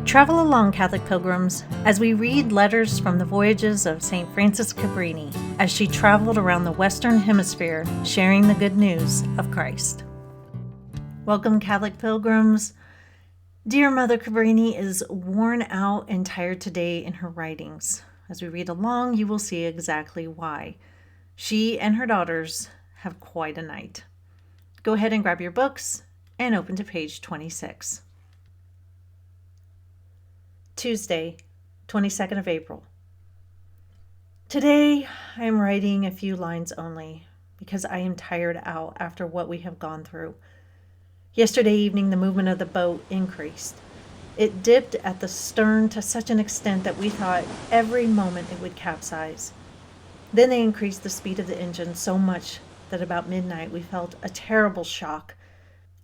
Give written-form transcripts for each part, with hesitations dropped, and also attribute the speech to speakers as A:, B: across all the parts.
A: Travel along, Catholic pilgrims, as we read letters from the voyages of St. Frances Cabrini as she traveled around the Western Hemisphere sharing the good news of Christ. Welcome, Catholic pilgrims. Dear Mother Cabrini is worn out and tired today in her writings. As we read along, you will see exactly why. She and her daughters have quite a night. Go ahead and grab your books and open to page 26. Tuesday, 22nd of April. Today, I am writing a few lines only because I am tired out after what we have gone through. Yesterday evening, the movement of the boat increased. It dipped at the stern to such an extent that we thought every moment it would capsize. Then they increased the speed of the engine so much that about midnight we felt a terrible shock,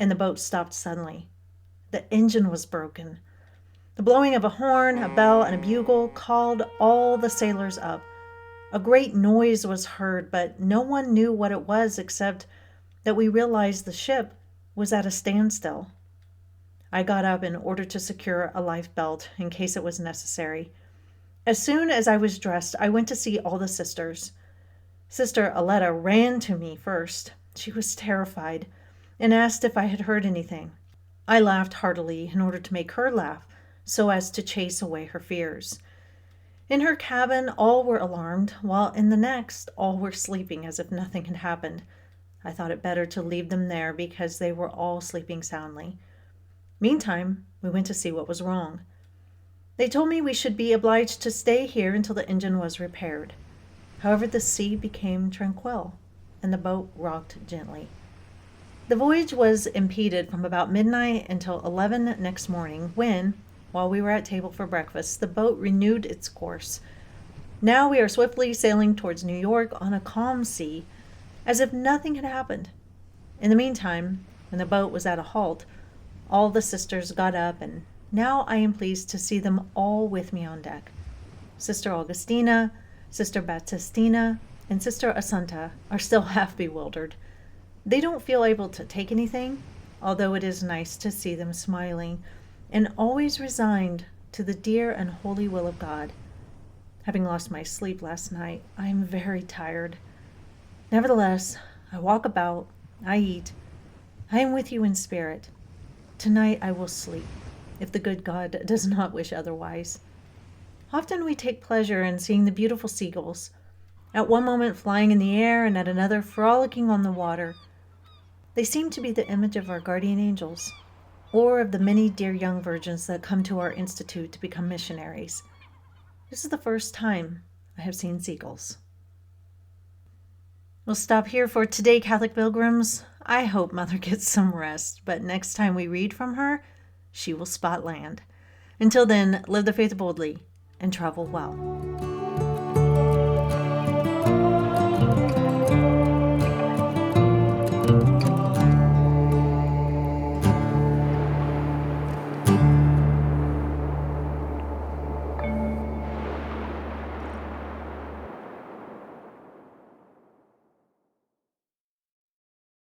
A: and the boat stopped suddenly. The engine was broken. The blowing of a horn, a bell, and a bugle called all the sailors up. A great noise was heard, but no one knew what it was except that we realized the ship was at a standstill. I got up in order to secure a life belt in case it was necessary. As soon as I was dressed, I went to see all the sisters. Sister Aletta ran to me first. She was terrified and asked if I had heard anything. I laughed heartily in order to make her laugh, so as to chase away her fears. In her cabin, all were alarmed, while in the next, all were sleeping as if nothing had happened. I thought it better to leave them there because they were all sleeping soundly. Meantime, we went to see what was wrong. They told me we should be obliged to stay here until the engine was repaired. However, the sea became tranquil, and the boat rocked gently. The voyage was impeded from about midnight until 11 next morning, when, while we were at table for breakfast, the boat renewed its course. Now we are swiftly sailing towards New York on a calm sea, as if nothing had happened. In the meantime, when the boat was at a halt, all the sisters got up, and now I am pleased to see them all with me on deck. Sister Augustina, Sister Baptistina, and Sister Assunta are still half bewildered. They don't feel able to take anything, although it is nice to see them smiling and always resigned to the dear and holy will of God. Having lost my sleep last night, I am very tired. Nevertheless, I walk about, I eat, I am with you in spirit. Tonight I will sleep, if the good God does not wish otherwise. Often we take pleasure in seeing the beautiful seagulls, at one moment flying in the air and at another frolicking on the water. They seem to be the image of our guardian angels, or of the many dear young virgins that come to our institute to become missionaries. This is the first time I have seen seagulls. We'll stop here for today, Catholic pilgrims. I hope Mother gets some rest, but next time we read from her, she will spot land. Until then, live the faith boldly and travel well.